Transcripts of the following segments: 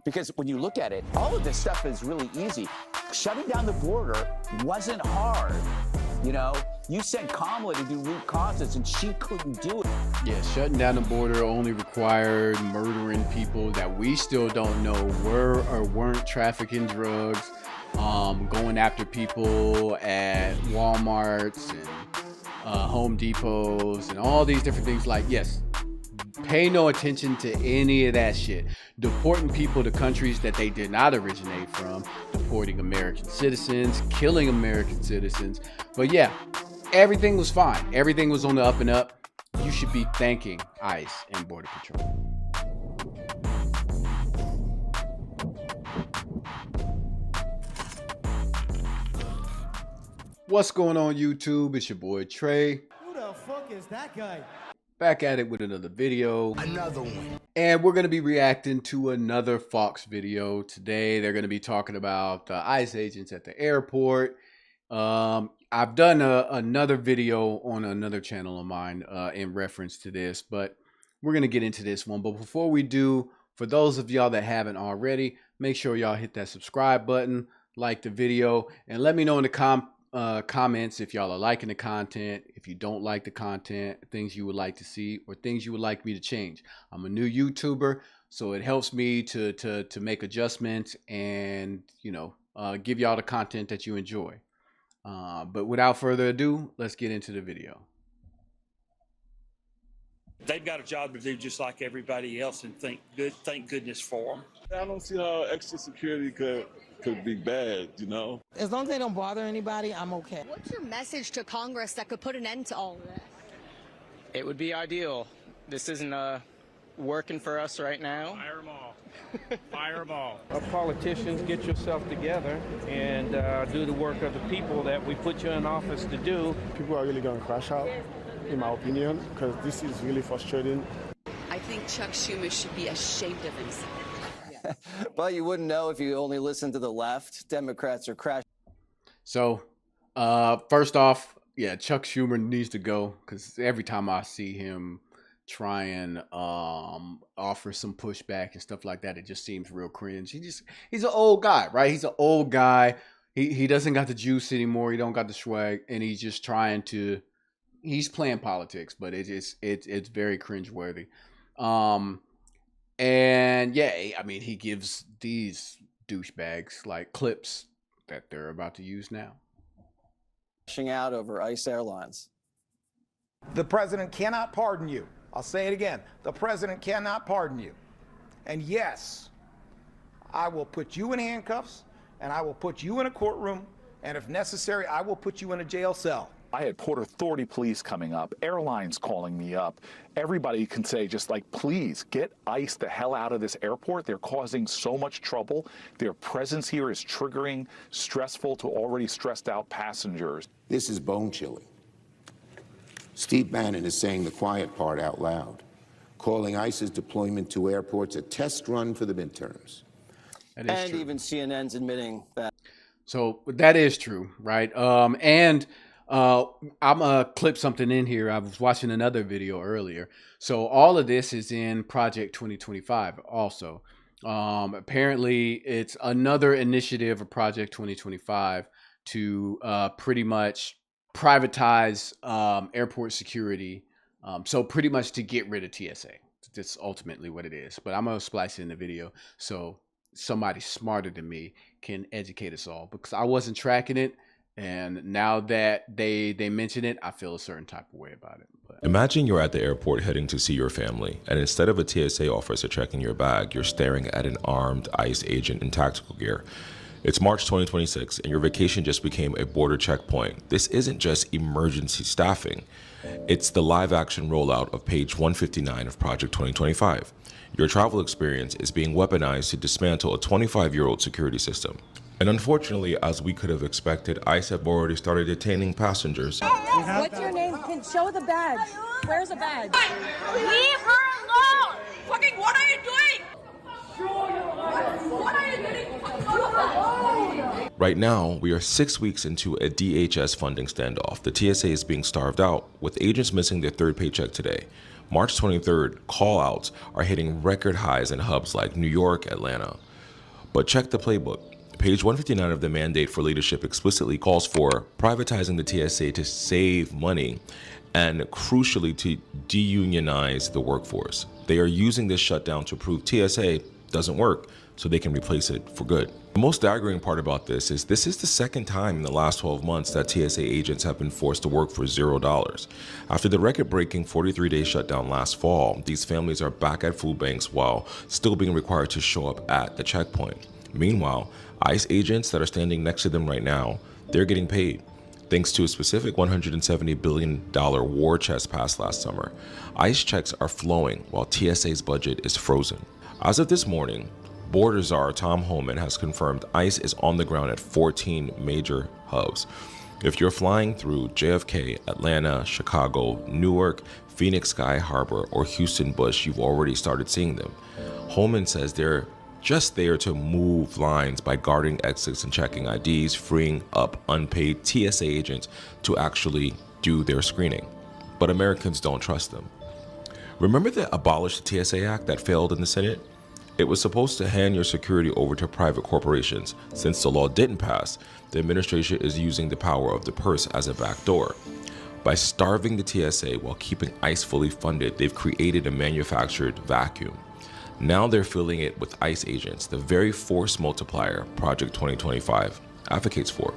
Because when you look at it, all of this stuff is really easy. Shutting down the border wasn't hard. You know, you sent Kamala to do root causes and she couldn't do it. Yeah, shutting down the border only required murdering people that we still don't know were or weren't trafficking drugs, going after people at Walmarts and Home Depots and all these different things. Like, yes, pay no attention to any of that shit. Deporting people to countries that they did not originate from, deporting American citizens, killing American citizens. But yeah, everything was fine. Everything was on the up and up. You should be thanking ICE and Border Patrol. What's going on, YouTube? It's your boy Trey. Who the fuck is that guy? Back at it with another video. Another one. And we're going to be reacting to another Fox video today. They're going to be talking about ICE agents at the airport. I've done another video on another channel of mine in reference to this, but we're going to get into this one. But before we do, for those of y'all that haven't already, make sure y'all hit that subscribe button, like the video, and let me know in the comments if y'all are liking the content, if you don't like the content, things you would like to see, or things you would like me to change. I'm a new YouTuber, so it helps me to make adjustments and, you know, give y'all the content that you enjoy. But without further ado, let's get into the video. They've got a job to do just like everybody else, and thank goodness for them. I don't see how extra security could be bad, you know? As long as they don't bother anybody, I'm okay. What's your message to Congress that could put an end to all of this? It would be ideal. This isn't working for us right now. Fire them all. Fire them all. Politicians, get yourself together and do the work of the people that we put you in office to do. People are really going to crash out, in my opinion, because this is really frustrating. I think Chuck Schumer should be ashamed of himself. Well, you wouldn't know if you only listen to the left. Democrats are crashing. So, first off, yeah, Chuck Schumer needs to go, because every time I see him try and offer some pushback and stuff like that, it just seems real cringe. He's an old guy, right? He's an old guy. He doesn't got the juice anymore. He don't got the swag, and he's just trying to. He's playing politics, but it's very cringeworthy. And yeah, I mean, he gives these douchebags like clips that they're about to use now. Crashing out over ICE airlines. The president cannot pardon you. I'll say it again. The president cannot pardon you. And yes, I will put you in handcuffs, and I will put you in a courtroom, and if necessary, I will put you in a jail cell. I had Port Authority police coming up, airlines calling me up. Everybody can say just like, please get ICE the hell out of this airport. They're causing so much trouble. Their presence here is triggering, stressful to already stressed out passengers. This is bone chilling. Steve Bannon is saying the quiet part out loud, calling ICE's deployment to airports a test run for the midterms. And true. Even CNN's admitting that. So that is true, right? I'm gonna clip something in here. I was watching another video earlier. So all of this is in Project 2025 also. Apparently it's another initiative of Project 2025 to pretty much privatize airport security. So pretty much to get rid of TSA. That's ultimately what it is. But I'm gonna splice it in the video so somebody smarter than me can educate us all, because I wasn't tracking it. And now that they mention it, I feel a certain type of way about it. But imagine you're at the airport heading to see your family, and instead of a TSA officer checking your bag, you're staring at an armed ICE agent in tactical gear. It's March 2026, and your vacation just became a border checkpoint. This isn't just emergency staffing. It's the live-action rollout of page 159 of Project 2025. Your travel experience is being weaponized to dismantle a 25-year-old security system. And unfortunately, as we could have expected, ICE have already started detaining passengers. What's your name? Show the badge. Where's the badge? Leave her alone! Fucking what are you doing? What are you doing? Right now, we are 6 weeks into a DHS funding standoff. The TSA is being starved out, with agents missing their third paycheck today. March 23rd, call-outs are hitting record highs in hubs like New York, Atlanta. But check the playbook. Page 159 of the mandate for leadership explicitly calls for privatizing the TSA to save money and crucially to deunionize the workforce. They are using this shutdown to prove TSA doesn't work so they can replace it for good. The most staggering part about this is the second time in the last 12 months that TSA agents have been forced to work for $0. After the record-breaking 43-day shutdown last fall, these families are back at food banks while still being required to show up at the checkpoint. Meanwhile, ICE agents that are standing next to them right now, they're getting paid. Thanks to a specific $170 billion war chest passed last summer, ICE checks are flowing while TSA's budget is frozen. As of this morning, Border Czar Tom Homan has confirmed ICE is on the ground at 14 major hubs. If you're flying through JFK, Atlanta, Chicago, Newark, Phoenix Sky Harbor, or Houston Bush, you've already started seeing them. Homan says they're just there to move lines by guarding exits and checking IDs, freeing up unpaid TSA agents to actually do their screening. But Americans don't trust them. Remember the Abolish the TSA Act that failed in the Senate? It was supposed to hand your security over to private corporations. Since the law didn't pass, the administration is using the power of the purse as a backdoor. By starving the TSA while keeping ICE fully funded, they've created a manufactured vacuum. Now they're filling it with ICE agents, the very force multiplier Project 2025 advocates for.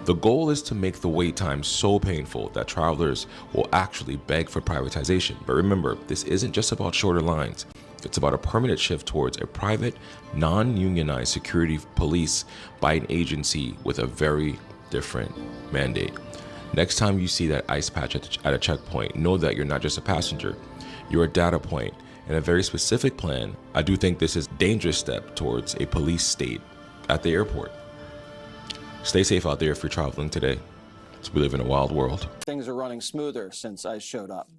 The goal is to make the wait time so painful that travelers will actually beg for privatization. But remember, this isn't just about shorter lines. It's about a permanent shift towards a private, non-unionized security police by an agency with a very different mandate. Next time you see that ICE patch at a checkpoint, know that you're not just a passenger, you're a data point and a very specific plan. I do think this is a dangerous step towards a police state at the airport. Stay safe out there if you're traveling today. We live in a wild world. Things are running smoother since ICE showed up.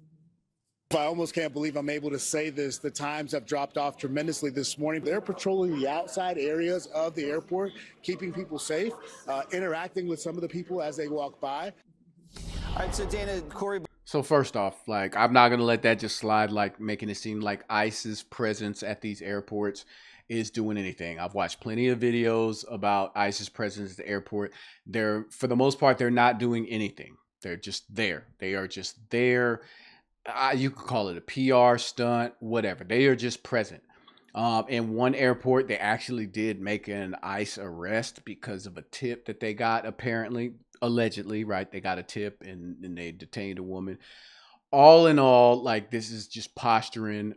I almost can't believe I'm able to say this. The times have dropped off tremendously this morning. They're patrolling the outside areas of the airport, keeping people safe, interacting with some of the people as they walk by. All right, so Dana, Corey. So first off, like, I'm not going to let that just slide, like making it seem like ICE's presence at these airports is doing anything. I've watched plenty of videos about ICE's presence at the airport. For the most part, they're not doing anything. They're just there. They are just there. You could call it a PR stunt, whatever. They are just present. In one airport, they actually did make an ICE arrest because of a tip that they got, apparently, allegedly, right? They got a tip and they detained a woman. All in all, like, this is just posturing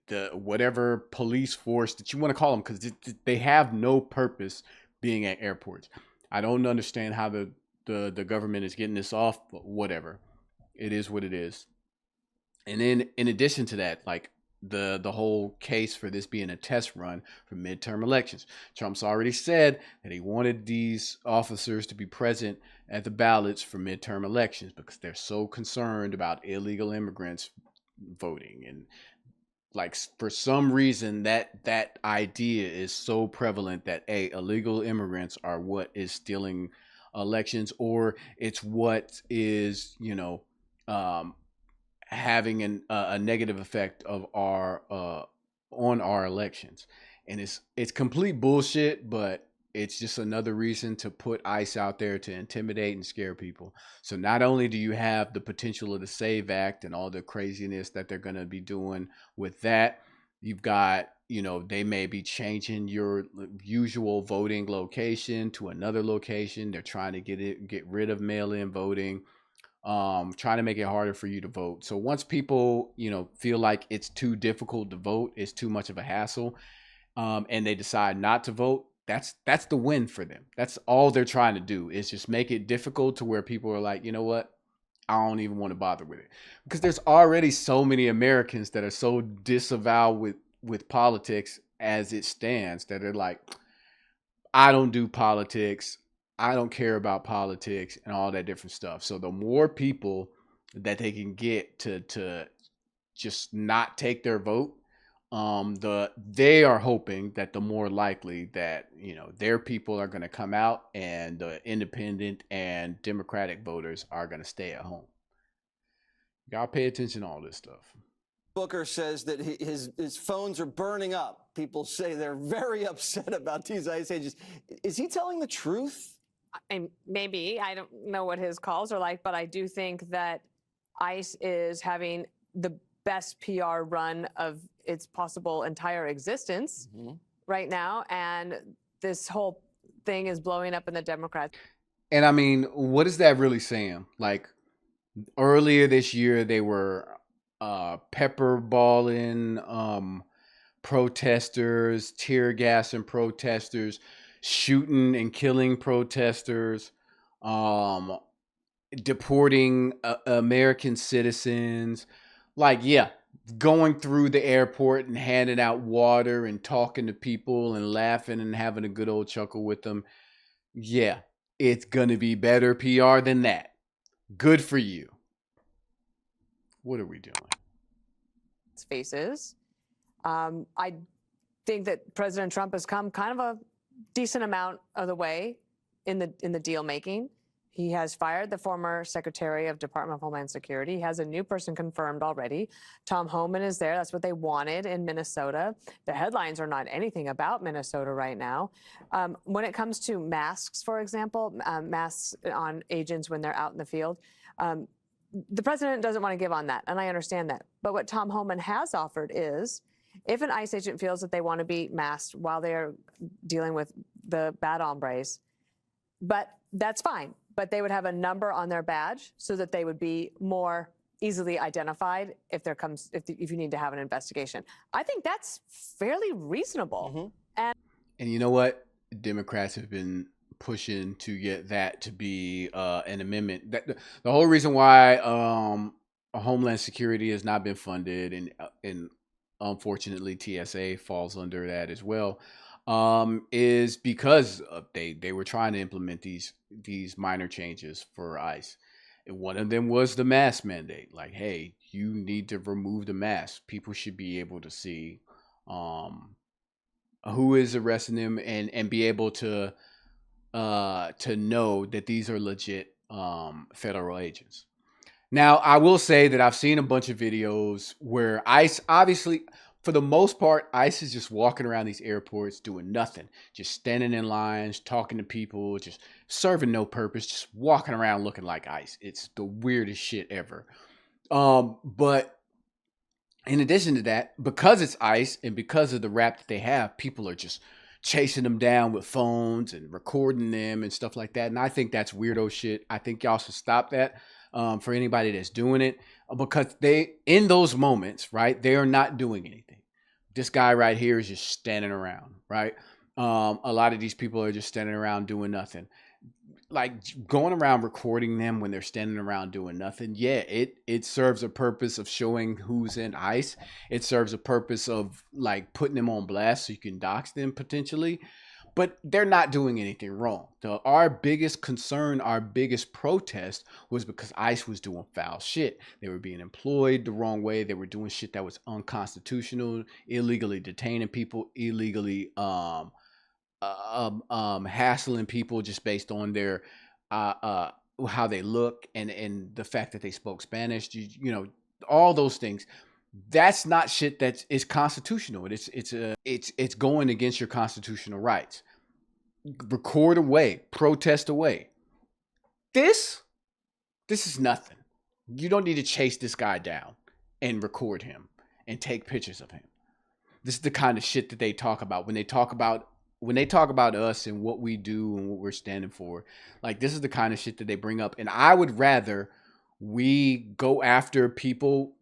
the whatever police force that you want to call them, because they have no purpose being at airports. I don't understand how the government is getting this off, but whatever. It is what it is. And then in addition to that, like the whole case for this being a test run for midterm elections. Trump's already said that he wanted these officers to be present at the ballots for midterm elections because they're so concerned about illegal immigrants voting. And like, for some reason, that idea is so prevalent that illegal immigrants are what is stealing elections, or it's what is, having a negative effect of on our elections. And it's complete bullshit, but it's just another reason to put ICE out there to intimidate and scare people. So not only do you have the potential of the SAVE Act and all the craziness that they're going to be doing with that, you've got, they may be changing your usual voting location to another location. They're trying to get rid of mail-in voting. Trying to make it harder for you to vote. So once people, feel like it's too difficult to vote, it's too much of a hassle, and they decide not to vote, that's the win for them. That's all they're trying to do, is just make it difficult to where people are like, you know what? I don't even want to bother with it. Because there's already so many Americans that are so disavowed with politics as it stands that are like, I don't do politics. I don't care about politics and all that different stuff. So the more people that they can get to just not take their vote, they are hoping that the more likely that, their people are going to come out and the independent and Democratic voters are going to stay at home. You gotta pay attention to all this stuff. Booker says that his phones are burning up. People say they're very upset about these ICE agents. Is he telling the truth? And maybe, I don't know what his calls are like, but I do think that ICE is having the best PR run of its possible entire existence right now, and this whole thing is blowing up in the Democrats. And I mean, what is that really saying? Like, earlier this year, they were pepper balling protesters, tear gassing protesters, shooting and killing protesters, deporting American citizens. Like, yeah, going through the airport and handing out water and talking to people and laughing and having a good old chuckle with them. Yeah, it's going to be better PR than that. Good for you. What are we doing? Faces. I think that President Trump has come kind of a decent amount of the way in the deal making. He has fired the former Secretary of Department of Homeland Security. He has a new person confirmed already. Tom Homan is there. That's what they wanted in Minnesota. The headlines are not anything about Minnesota right now. When it comes to masks, for example, masks on agents when they're out in the field, the president doesn't want to give on that, and I understand that. But what Tom Homan has offered is, if an ICE agent feels that they want to be masked while they're dealing with the bad hombres, but that's fine. But they would have a number on their badge so that they would be more easily identified if if you need to have an investigation. I think that's fairly reasonable. And you know what? Democrats have been pushing to get that to be an amendment. The whole reason why Homeland Security has not been funded, and unfortunately TSA falls under that as well, is because they were trying to implement these minor changes for ICE. And one of them was the mask mandate. Like, hey, you need to remove the mask. People should be able to see who is arresting them and be able to know that these are legit federal agents. Now, I will say that I've seen a bunch of videos where ICE, obviously, for the most part, ICE is just walking around these airports doing nothing, just standing in lines, talking to people, just serving no purpose, just walking around looking like ICE. It's the weirdest shit ever. But in addition to that, because it's ICE and because of the rap that they have, people are just chasing them down with phones and recording them and stuff like that. And I think that's weirdo shit. I think y'all should stop that for anybody that's doing it, because in those moments, right, they are not doing anything. This guy right here is just standing around, right? A lot of these people are just standing around doing nothing. Like, going around recording them when they're standing around doing nothing, yeah, it serves a purpose of showing who's in ICE. It serves a purpose of, like, putting them on blast so you can dox them potentially. But they're not doing anything wrong. Our biggest concern, our biggest protest was because ICE was doing foul shit. They were being employed the wrong way. They were doing shit that was unconstitutional, illegally detaining people, illegally hassling people just based on their how they look and the fact that they spoke Spanish. You know, all those things. That's not shit that is constitutional. It's going against your constitutional rights. Record away, protest away. This is nothing. You don't need to chase this guy down and record him and take pictures of him. This is the kind of shit that they talk about when they talk about us and what we do and what we're standing for. Like, this is the kind of shit that they bring up. And I would rather we go after people,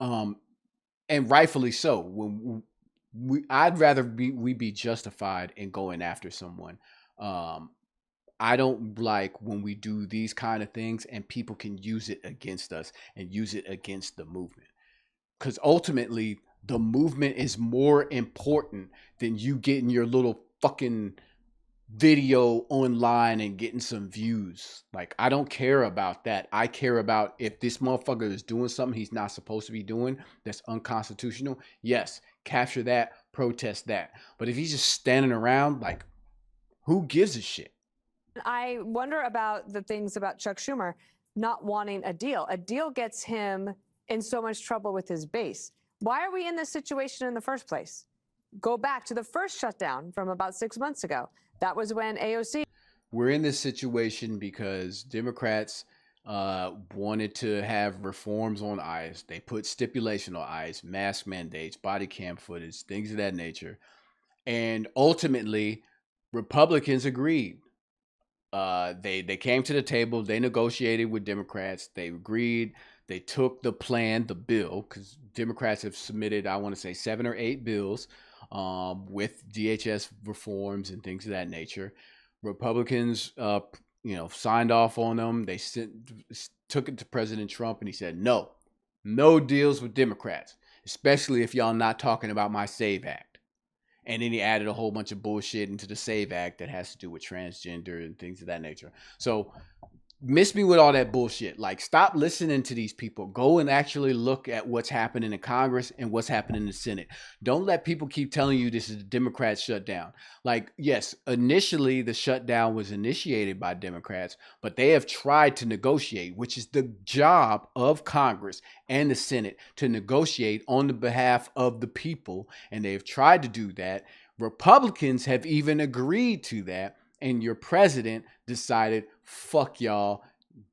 and rightfully so. I'd rather we be justified in going after someone. I don't like when we do these kind of things and people can use it against us and use it against the movement. Because ultimately, the movement is more important than you getting your little fucking video online and getting some views. Like, I don't care about that. I care about if this motherfucker is doing something he's not supposed to be doing that's unconstitutional. Yes, capture that, protest that. But if he's just standing around, like, who gives a shit? I wonder about the things about Chuck Schumer not wanting a deal. A deal gets him in so much trouble with his base. Why are we in this situation in the first place? Go back to the first shutdown from about 6 months ago. That was when AOC. We're in this situation because Democrats wanted to have reforms on ICE. They put stipulation on ICE, mask mandates, body cam footage, things of that nature. And ultimately, Republicans agreed. They came to the table. They negotiated with Democrats. They agreed. They took the plan, the bill, because Democrats have submitted, I want to say, 7 or 8 bills with DHS reforms and things of that nature. Republicans, signed off on them. They took it to President Trump, and he said, no deals with Democrats, especially if y'all not talking about my SAVE Act. And then he added a whole bunch of bullshit into the SAVE Act that has to do with transgender and things of that nature. So miss me with all that bullshit. Like, stop listening to these people. Go and actually look at what's happening in Congress and what's happening in the Senate. Don't let people keep telling you this is a Democrat shutdown. Like, yes, initially the shutdown was initiated by Democrats, but they have tried to negotiate, which is the job of Congress and the Senate, to negotiate on the behalf of the people. And they have tried to do that. Republicans have even agreed to that. And your president decided, fuck y'all,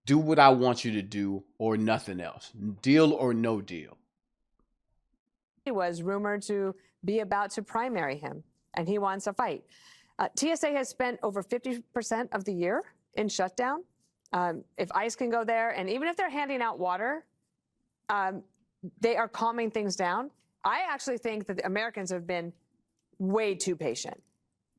do what I want you to do or nothing else. Deal or no deal. He was rumored to be about to primary him, and he wants a fight. TSA has spent over 50% of the year in shutdown. If ICE can go there, and even if they're handing out water, they are calming things down. I actually think that the Americans have been way too patient.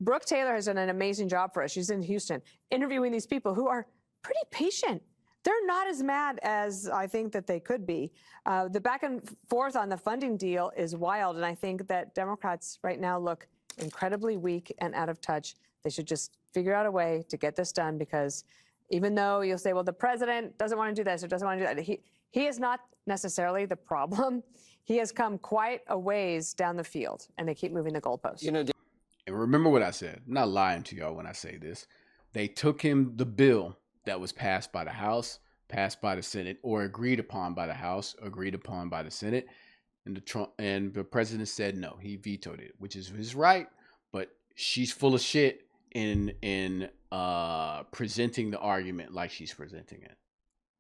Brooke Taylor has done an amazing job for us. She's in Houston interviewing these people who are pretty patient. They're not as mad as I think that they could be. The back and forth on the funding deal is wild, and I think that Democrats right now look incredibly weak and out of touch. They should just figure out a way to get this done, because even though you'll say, well, the president doesn't want to do this or doesn't want to do that, he is not necessarily the problem. He has come quite a ways down the field, and they keep moving the goalposts. And remember what I said. I'm not lying to y'all when I say this. They took him the bill that was passed by the House, passed by the Senate, or agreed upon by the House, agreed upon by the Senate, and the president said no. He vetoed it, which is his right, but she's full of shit in presenting the argument like she's presenting it.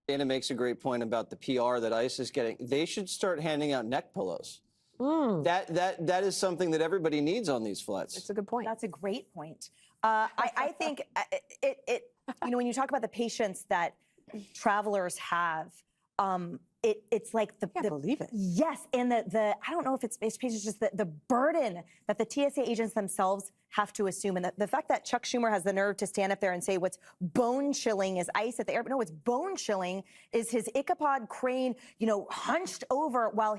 Dana makes a great point about the PR that ICE is getting. They should start handing out neck pillows. That is something that everybody needs on these flights. It's a good point. That's a great point. I think when you talk about the patience that travelers have, it's like the believe it. Yes, and the I don't know if it's patience, just the burden that the TSA agents themselves have to assume, and the fact that Chuck Schumer has the nerve to stand up there and say what's bone chilling is ICE at the airport. No, what's bone chilling is his Ichabod Crane, hunched over while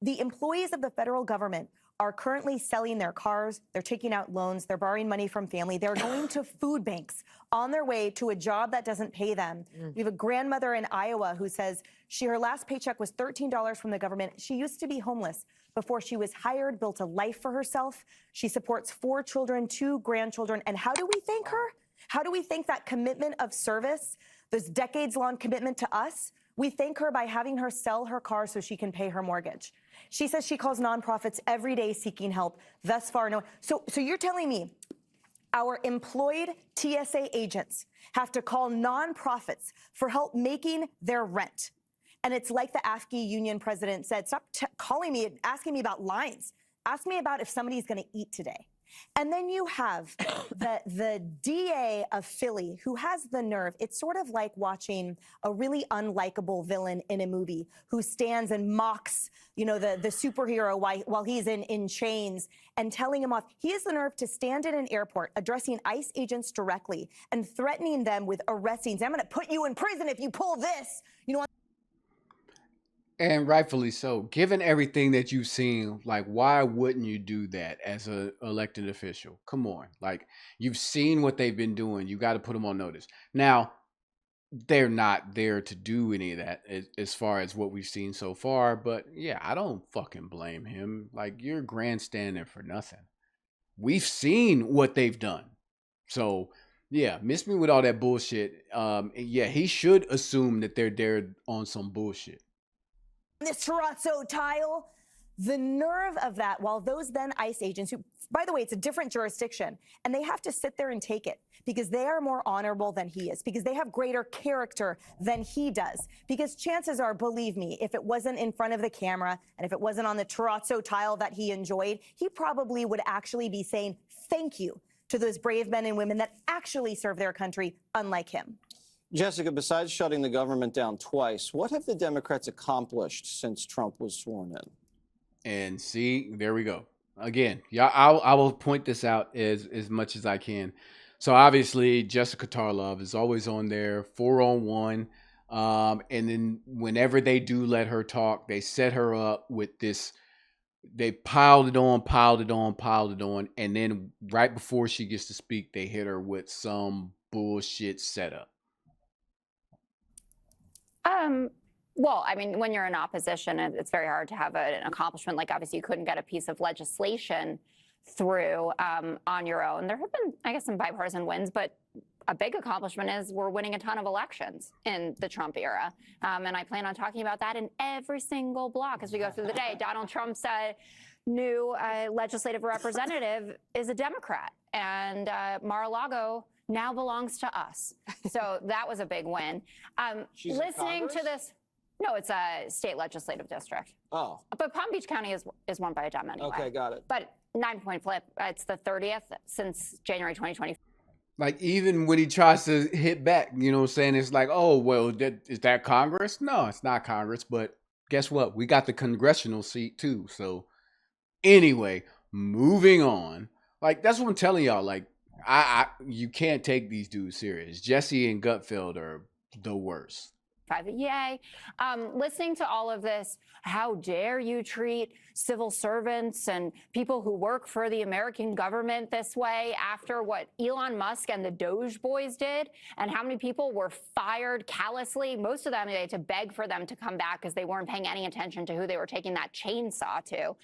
the employees of the federal government are currently selling their cars, they're taking out loans, they're borrowing money from family, they're going to food banks on their way to a job that doesn't pay them. We have a grandmother in Iowa who says her last paycheck was $13 from the government. She used to be homeless before she was hired, built a life for herself. She supports 4 children, 2 grandchildren. And how do we thank her? How do we thank that commitment of service, this decades-long commitment to us? We thank her by having her sell her car so she can pay her mortgage. She says she calls nonprofits every day seeking help. Thus far, no. So you're telling me our employed TSA agents have to call nonprofits for help making their rent. And it's like the AFSCME union president said, stop calling me, asking me about lines. Ask me about if somebody's going to eat today. And then you have the DA of Philly who has the nerve. It's sort of like watching a really unlikable villain in a movie who stands and mocks, the superhero while he's in chains and telling him off. He has the nerve to stand in an airport addressing ICE agents directly and threatening them with arresting. I'm going to put you in prison if you pull this. And rightfully so. Given everything that you've seen, like, why wouldn't you do that as an elected official? Come on. Like, you've seen what they've been doing. You got to put them on notice. Now, they're not there to do any of that as far as what we've seen so far. But, yeah, I don't fucking blame him. Like, you're grandstanding for nothing. We've seen what they've done. So, yeah, miss me with all that bullshit. Yeah, he should assume that they're there on some bullshit. This terrazzo tile, The nerve of that, while those then ICE agents, who, by the way, it's a different jurisdiction, and they have to sit there and take it because they are more honorable than he is, because they have greater character than he does. Because chances are, believe me, if it wasn't in front of the camera and if it wasn't on the terrazzo tile that he enjoyed, he probably would actually be saying thank you to those brave men and women that actually serve their country, unlike him. Jessica, besides shutting the government down twice, what have the Democrats accomplished since Trump was sworn in? And see, there we go. Again, yeah, I will point this out as much as I can. So obviously, Jessica Tarlov is always on there, 4-on-1. And then whenever they do let her talk, they set her up with this. They piled it on. And then right before she gets to speak, they hit her with some bullshit setup. Well, I mean, when you're in opposition, it's very hard to have an accomplishment. Like, obviously, you couldn't get a piece of legislation through on your own. There have been, I guess, some bipartisan wins, but a big accomplishment is we're winning a ton of elections in the Trump era. And I plan on talking about that in every single block as we go through the day. Donald Trump's new legislative representative is a Democrat, and Mar-a-Lago now belongs to us. So that was a big win. Listening to this, no, it's a state legislative district. Oh. But Palm Beach County is won by a Dem anyway. Okay, got it. But 9-point flip. It's the 30th since January 2020. Like, even when he tries to hit back, you know what I'm saying? It's like, oh, well, is that Congress? No, it's not Congress. But guess what? We got the congressional seat, too. So anyway, moving on. Like, that's what I'm telling y'all. Like, you can't take these dudes serious. Jesse and Gutfeld are the worst. Yay. Listening to all of this, how dare you treat civil servants and people who work for the American government this way after what Elon Musk and the Doge boys did, and how many people were fired callously. Most of them, they had to beg for them to come back because they weren't paying any attention to who they were taking that chainsaw to,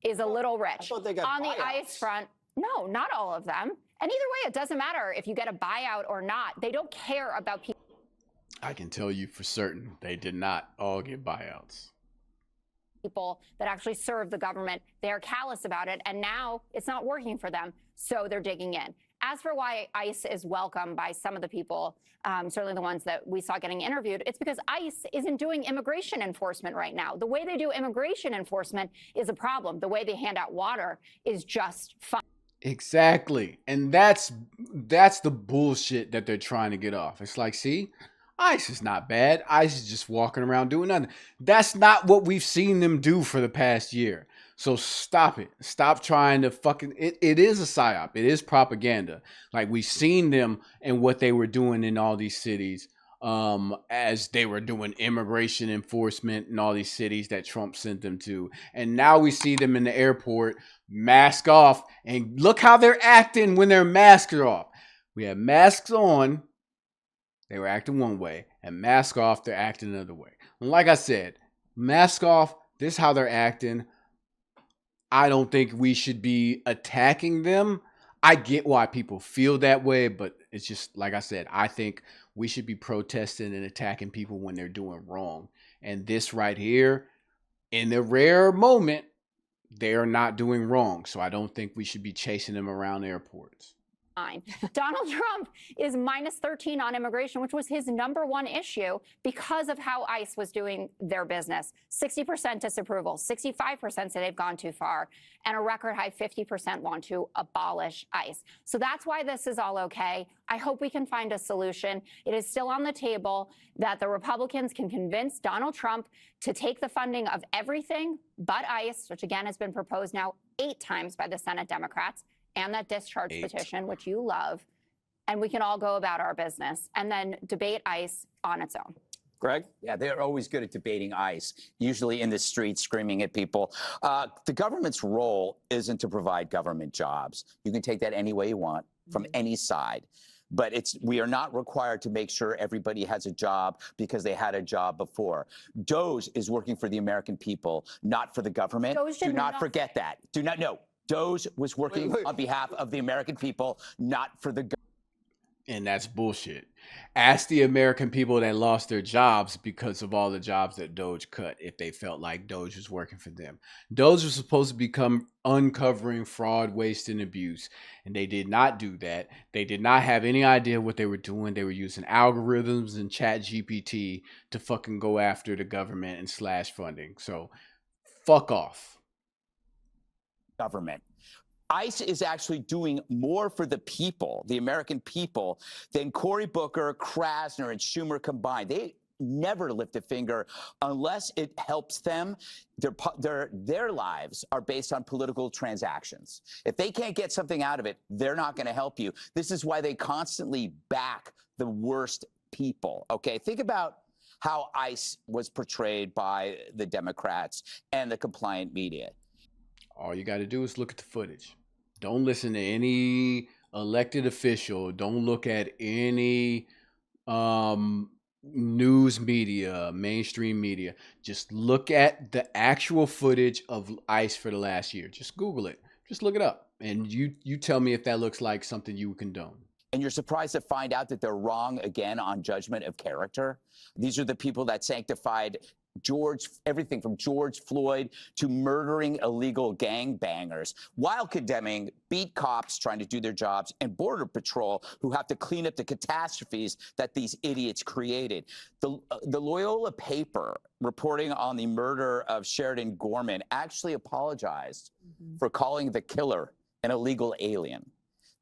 is a little rich. On the ICE front, no, not all of them. And either way, it doesn't matter if you get a buyout or not. They don't care about people. I can tell you for certain they did not all get buyouts. People that actually serve the government, they are callous about it, and now it's not working for them, so they're digging in. As for why ICE is welcome by some of the people, certainly the ones that we saw getting interviewed, it's because ICE isn't doing immigration enforcement right now. The way they do immigration enforcement is a problem. The way they hand out water is just fine. Exactly. And that's the bullshit that they're trying to get off. It's like, see, ICE is not bad. ICE is just walking around doing nothing. That's not what we've seen them do for the past year. So stop it. Stop trying to fucking... It is a psyop. It is propaganda. Like, we've seen them and what they were doing in all these cities as they were doing immigration enforcement in all these cities that Trump sent them to. And now we see them in the airport, mask off, and look how they're acting when their masks are off. We have masks on, they were acting one way, and mask off, they're acting another way. And like I said, mask off, this is how they're acting. I don't think we should be attacking them. I get why people feel that way, but it's just, like I said, I think we should be protesting and attacking people when they're doing wrong. And this right here, in the rare moment, they are not doing wrong. So I don't think we should be chasing them around airports. Donald Trump is -13 on immigration, which was his #1 issue because of how ICE was doing their business. 60% disapproval, 65% say they've gone too far, and a record high 50% want to abolish ICE. So that's why this is all okay. I hope we can find a solution. It is still on the table that the Republicans can convince Donald Trump to take the funding of everything but ICE, which again has been proposed now 8 times by the Senate Democrats, and that discharge petition, which you love, and we can all go about our business and then debate ICE on its own. Greg? Yeah, they're always good at debating ICE, usually in the streets screaming at people. The government's role isn't to provide government jobs. You can take that any way you want from any side. But we are not required to make sure everybody has a job because they had a job before. DOGE is working for the American people, not for the government. Do not forget that. Do not know. DOGE was working on behalf of the American people, not for the government. And that's bullshit. Ask the American people that lost their jobs because of all the jobs that Doge cut if they felt like Doge was working for them. Doge was supposed to become uncovering fraud, waste, and abuse. And they did not do that. They did not have any idea what they were doing. They were using algorithms and chat GPT to fucking go after the government and slash funding. So fuck off. Government. ICE is actually doing more for the people, the American people, than Cory Booker, Krasner, and Schumer combined. They never lift a finger unless it helps them. Their lives are based on political transactions. If they can't get something out of it, they're not going to help you. This is why they constantly back the worst people. Okay, think about how ICE was portrayed by the Democrats and the compliant media. All you got to do is look at the footage. Don't listen to any elected official. Don't look at any news media, mainstream media. Just look at the actual footage of ICE for the last year. Just Google it. Just look it up. And you tell me if that looks like something you would condone. And you're surprised to find out that they're wrong again on judgment of character. These are the people that sanctified everything from George Floyd to murdering illegal gangbangers, while condemning beat cops trying to do their jobs and Border Patrol who have to clean up the catastrophes that these idiots created. The Loyola paper reporting on the murder of Sheridan Gorman actually apologized for calling the killer an illegal alien.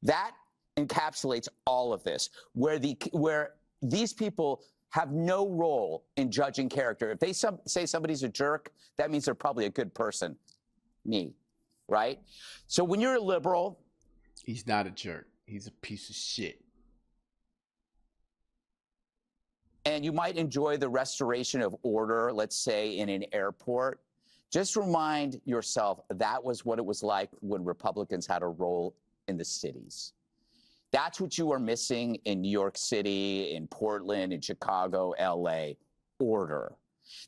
That encapsulates all of this, where these people have no role in judging character. If they say somebody's a jerk, that means they're probably a good person. Me, right? So when you're a liberal... He's not a jerk. He's a piece of shit. And you might enjoy the restoration of order, let's say, in an airport. Just remind yourself that was what it was like when Republicans had a role in the cities. That's what you are missing in New York City, in Portland, in Chicago, LA, order.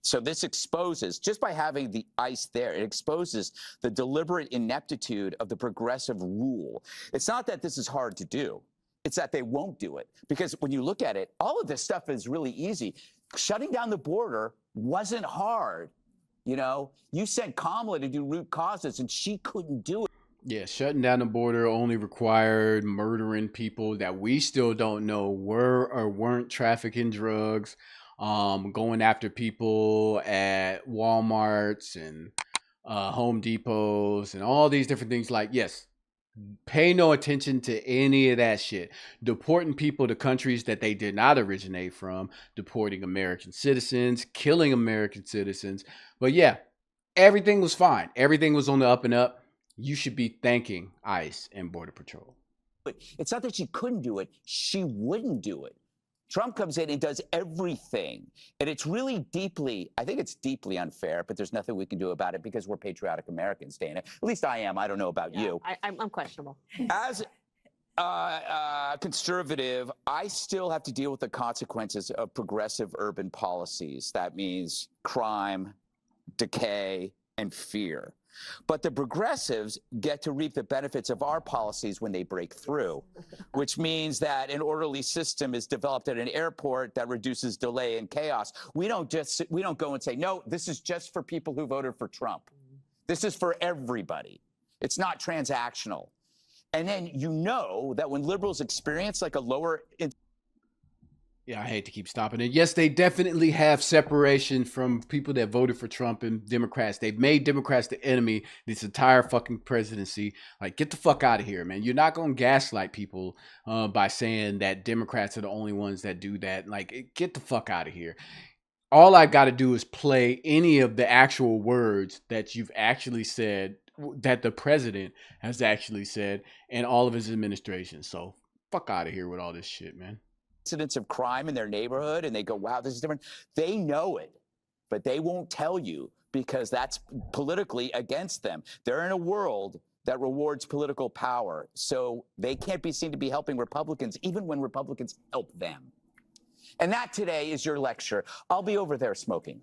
So this exposes, just by having the ICE there, it exposes the deliberate ineptitude of the progressive rule. It's not that this is hard to do. It's that they won't do it. Because when you look at it, all of this stuff is really easy. Shutting down the border wasn't hard. You know, you sent Kamala to do root causes and she couldn't do it. Yeah, shutting down the border only required murdering people that we still don't know were or weren't trafficking drugs, going after people at Walmarts and Home Depots and all these different things. Like, yes, pay no attention to any of that shit. Deporting people to countries that they did not originate from, deporting American citizens, killing American citizens. But yeah, everything was fine. Everything was on the up and up. You should be thanking ICE and Border Patrol. It's not that she couldn't do it. She wouldn't do it. Trump comes in and does everything. And it's really I think it's deeply unfair, but there's nothing we can do about it because we're patriotic Americans, Dana. At least I am. I don't know about you. I'm questionable. As a conservative, I still have to deal with the consequences of progressive urban policies. That means crime, decay, and fear. But the progressives get to reap the benefits of our policies when they break through, which means that an orderly system is developed at an airport that reduces delay and chaos. We don't go and say, no, this is just for people who voted for Trump. This is for everybody. It's not transactional. And then you know that when liberals experience like a lower... Yeah, I hate to keep stopping it. Yes, they definitely have separation from people that voted for Trump and Democrats. They've made Democrats the enemy this entire fucking presidency. Like, get the fuck out of here, man. You're not going to gaslight people by saying that Democrats are the only ones that do that. Like, get the fuck out of here. All I got to do is play any of the actual words that you've actually said, that the president has actually said, and all of his administration. So, fuck out of here with all this shit, man. Incidents of crime in their neighborhood and they go, wow, this is different. They know it, but they won't tell you because that's politically against them. They're in a world that rewards political power. So they can't be seen to be helping Republicans, even when Republicans help them. And that today is your lecture. I'll be over there smoking.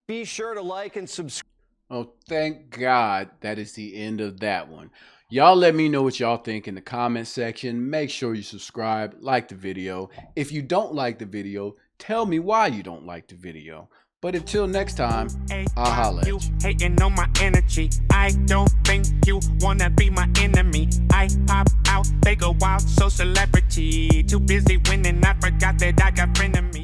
Be sure to like and subscribe. Oh, thank God that is the end of that one. Y'all let me know what y'all think in the comment section. Make sure you subscribe, like the video. If you don't like the video, tell me why you don't like the video. But until next time, I'll holla at you. Hating on my energy. I don't think you wanna be my enemy. I pop out, they go wild, so celebrity. Too busy winning, I forgot that I got frenemies.